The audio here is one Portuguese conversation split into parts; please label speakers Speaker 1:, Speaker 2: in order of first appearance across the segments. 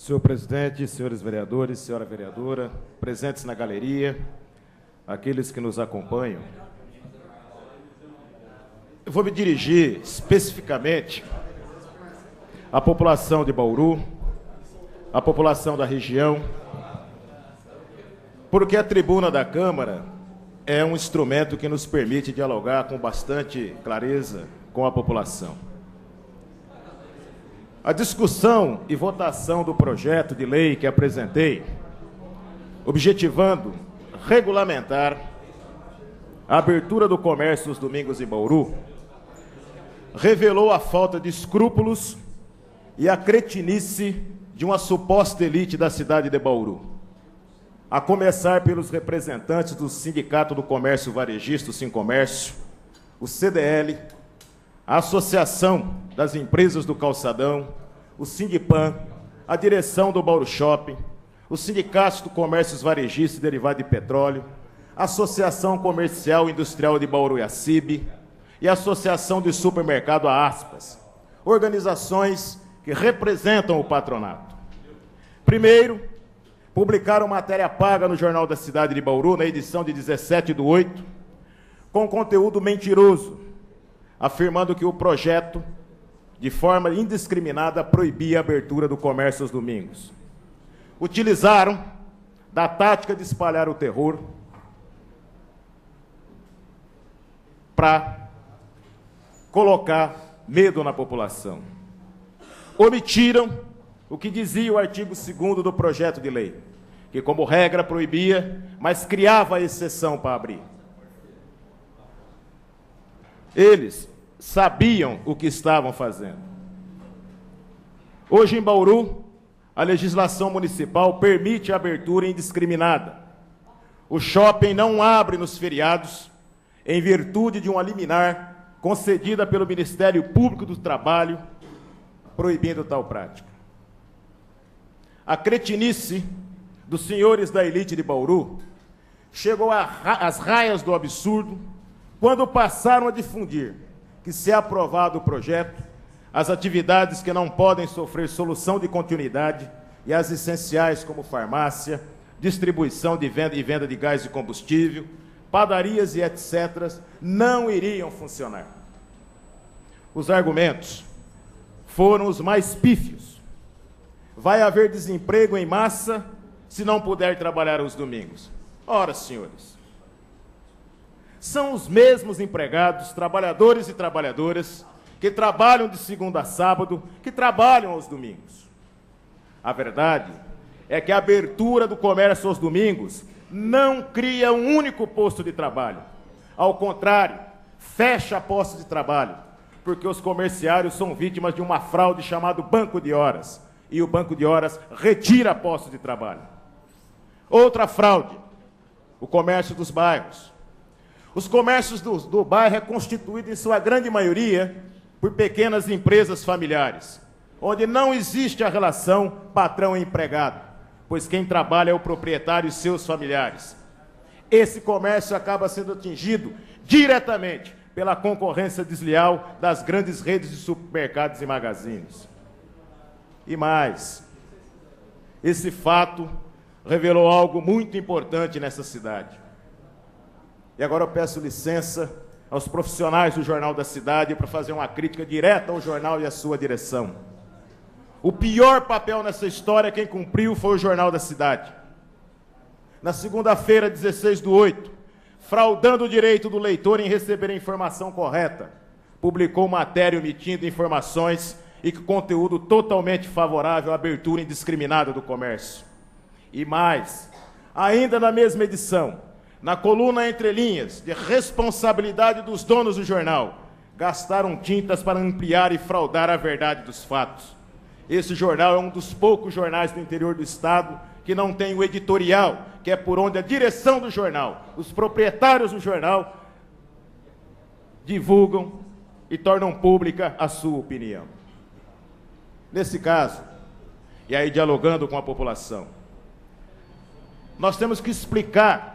Speaker 1: Senhor presidente, senhores vereadores, senhora vereadora, presentes na galeria, aqueles que nos acompanham, eu vou me dirigir especificamente à população de Bauru, à população da região, porque a tribuna da Câmara é um instrumento que nos permite dialogar com bastante clareza com a população. A discussão e votação do projeto de lei que apresentei, objetivando regulamentar a abertura do comércio aos domingos em Bauru, revelou a falta de escrúpulos e a cretinice de uma suposta elite da cidade de Bauru, a começar pelos representantes do Sindicato do Comércio Varejista, o Sincomércio, o CDL, a Associação das Empresas do Calçadão, o Sindipam, a direção do Bauru Shopping, os sindicatos do Comércio Varejista e Derivado de Petróleo, a Associação Comercial e Industrial de Bauru-Iacibe e a Associação de Supermercado Aspas, organizações que representam o patronato. Primeiro, publicaram matéria paga no Jornal da Cidade de Bauru, na edição de 17/8, com conteúdo mentiroso, afirmando que o projeto, de forma indiscriminada, proibia a abertura do comércio aos domingos. Utilizaram da tática de espalhar o terror para colocar medo na população. Omitiram o que dizia o artigo 2º do projeto de lei, que, como regra, proibia, mas criava exceção para abrir. Eles sabiam o que estavam fazendo. Hoje, em Bauru, a legislação municipal permite a abertura indiscriminada. O shopping não abre nos feriados, em virtude de uma liminar concedida pelo Ministério Público do Trabalho, proibindo tal prática. A cretinice dos senhores da elite de Bauru chegou às raias do absurdo quando passaram a difundir que, se aprovado o projeto, as atividades que não podem sofrer solução de continuidade e as essenciais como farmácia, distribuição de venda e venda de gás e combustível, padarias e etc., não iriam funcionar. Os argumentos foram os mais pífios. Vai haver desemprego em massa se não puder trabalhar aos domingos. Ora, senhores, são os mesmos empregados, trabalhadores e trabalhadoras, que trabalham de segunda a sábado, que trabalham aos domingos. A verdade é que a abertura do comércio aos domingos não cria um único posto de trabalho. Ao contrário, fecha postos de trabalho, porque os comerciários são vítimas de uma fraude chamada banco de horas, e o banco de horas retira postos de trabalho. Outra fraude, o comércio dos bairros. Os comércios do bairro é constituído, em sua grande maioria, por pequenas empresas familiares, onde não existe a relação patrão e empregado, pois quem trabalha é o proprietário e seus familiares. Esse comércio acaba sendo atingido diretamente pela concorrência desleal das grandes redes de supermercados e magazines. E mais, esse fato revelou algo muito importante nessa cidade. E agora eu peço licença aos profissionais do Jornal da Cidade para fazer uma crítica direta ao jornal e à sua direção. O pior papel nessa história, quem cumpriu, foi o Jornal da Cidade. Na segunda-feira, 16/8, fraudando o direito do leitor em receber a informação correta, publicou matéria omitindo informações e com conteúdo totalmente favorável à abertura indiscriminada do comércio. E mais, ainda na mesma edição, na coluna Entre Linhas, de responsabilidade dos donos do jornal, gastaram tintas para ampliar e fraudar a verdade dos fatos. Esse jornal é um dos poucos jornais do interior do estado que não tem o editorial, que é por onde a direção do jornal, os proprietários do jornal, divulgam e tornam pública a sua opinião. Nesse caso, e aí dialogando com a população, nós temos que explicar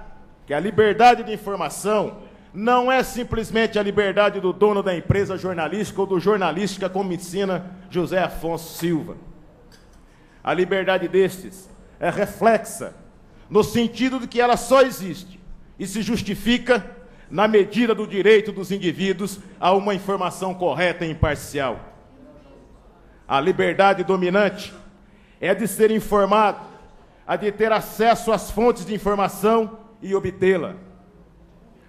Speaker 1: que a liberdade de informação não é simplesmente a liberdade do dono da empresa jornalística ou do jornalística, como ensina José Afonso Silva. A liberdade destes é reflexa, no sentido de que ela só existe e se justifica na medida do direito dos indivíduos a uma informação correta e imparcial. A liberdade dominante é a de ser informado, a de ter acesso às fontes de informação e obtê-la.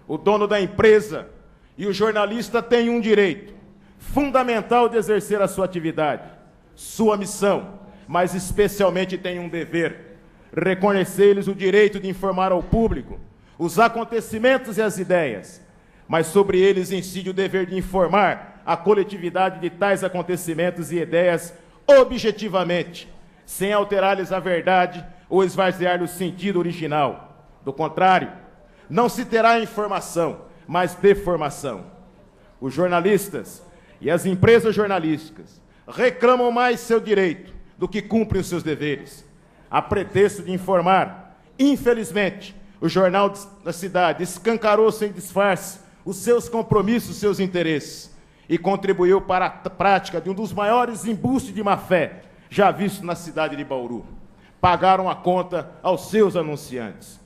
Speaker 1: O dono da empresa e o jornalista têm um direito fundamental de exercer a sua atividade, sua missão, mas especialmente têm um dever: reconhecer-lhes o direito de informar ao público os acontecimentos e as ideias, mas sobre eles incide o dever de informar a coletividade de tais acontecimentos e ideias objetivamente, sem alterar-lhes a verdade ou esvaziar-lhe o sentido original. Do contrário, não se terá informação, mas deformação. Os jornalistas e as empresas jornalísticas reclamam mais seu direito do que cumprem os seus deveres, a pretexto de informar. Infelizmente, o Jornal da Cidade escancarou sem disfarce os seus compromissos, seus interesses, e contribuiu para a prática de um dos maiores embustes de má-fé já visto na cidade de Bauru. Pagaram a conta aos seus anunciantes.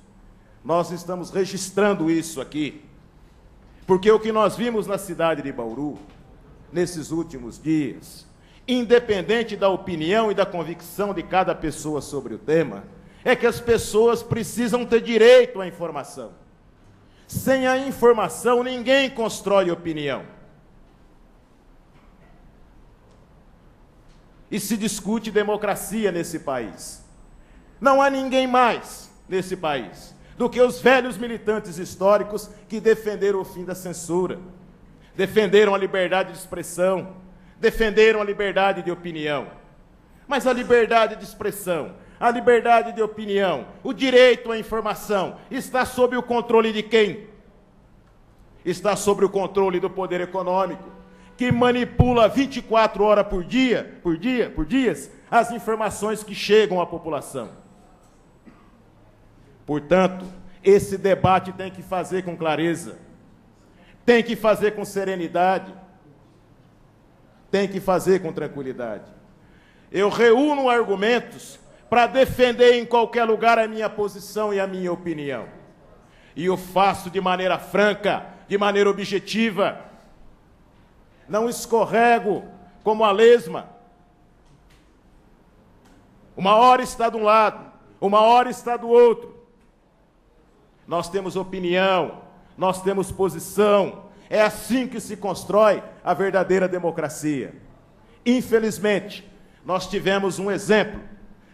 Speaker 1: Nós estamos registrando isso aqui, porque o que nós vimos na cidade de Bauru, nesses últimos dias, independente da opinião e da convicção de cada pessoa sobre o tema, é que as pessoas precisam ter direito à informação. Sem a informação, ninguém constrói opinião. E se discute democracia nesse país. Não há ninguém mais nesse país do que os velhos militantes históricos que defenderam o fim da censura, defenderam a liberdade de expressão, defenderam a liberdade de opinião. Mas a liberdade de expressão, a liberdade de opinião, o direito à informação, está sob o controle de quem? Está sob o controle do poder econômico, que manipula 24 horas por dias, as informações que chegam à população. Portanto, esse debate tem que fazer com clareza, tem que fazer com serenidade, tem que fazer com tranquilidade. Eu reúno argumentos para defender em qualquer lugar a minha posição e a minha opinião. E eu faço de maneira franca, de maneira objetiva. Não escorrego como a lesma. Uma hora está de um lado, uma hora está do outro. Nós temos opinião, nós temos posição. É assim que se constrói a verdadeira democracia. Infelizmente, nós tivemos um exemplo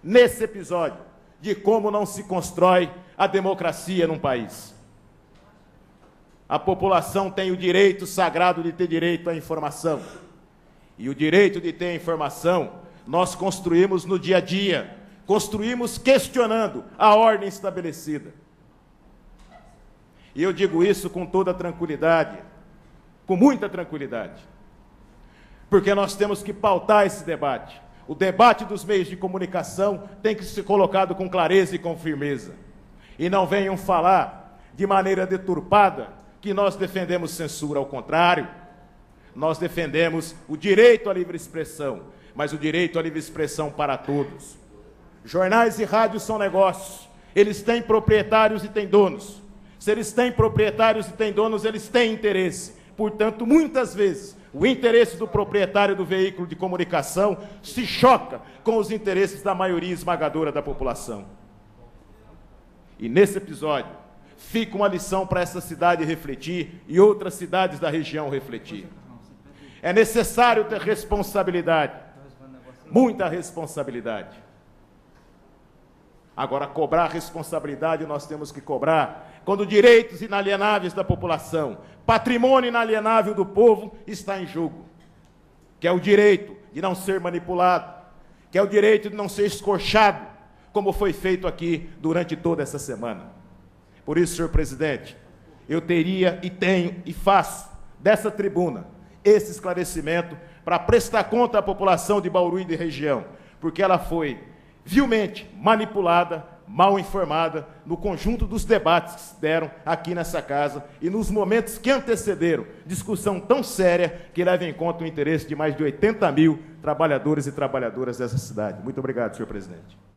Speaker 1: nesse episódio de como não se constrói a democracia num país. A população tem o direito sagrado de ter direito à informação. E o direito de ter informação nós construímos no dia a dia, construímos questionando a ordem estabelecida. E eu digo isso com toda tranquilidade, com muita tranquilidade, porque nós temos que pautar esse debate. O debate dos meios de comunicação tem que ser colocado com clareza e com firmeza. E não venham falar de maneira deturpada que nós defendemos censura. Ao contrário, nós defendemos o direito à livre expressão, mas o direito à livre expressão para todos. Jornais e rádios são negócios, eles têm proprietários e têm donos. Se eles têm proprietários e têm donos, eles têm interesse. Portanto, muitas vezes, o interesse do proprietário do veículo de comunicação se choca com os interesses da maioria esmagadora da população. E nesse episódio, fica uma lição para essa cidade refletir e outras cidades da região refletir. É necessário ter responsabilidade, muita responsabilidade. Agora, cobrar a responsabilidade nós temos que cobrar quando direitos inalienáveis da população, patrimônio inalienável do povo está em jogo, que é o direito de não ser manipulado, que é o direito de não ser escorchado, como foi feito aqui durante toda essa semana. Por isso, senhor presidente, eu teria e tenho e faço dessa tribuna esse esclarecimento para prestar conta à população de Bauru e de região, porque ela foi vilmente manipulada mal informada no conjunto dos debates que se deram aqui nessa casa e nos momentos que antecederam discussão tão séria que leva em conta o interesse de mais de 80 mil trabalhadores e trabalhadoras dessa cidade. Muito obrigado, senhor presidente.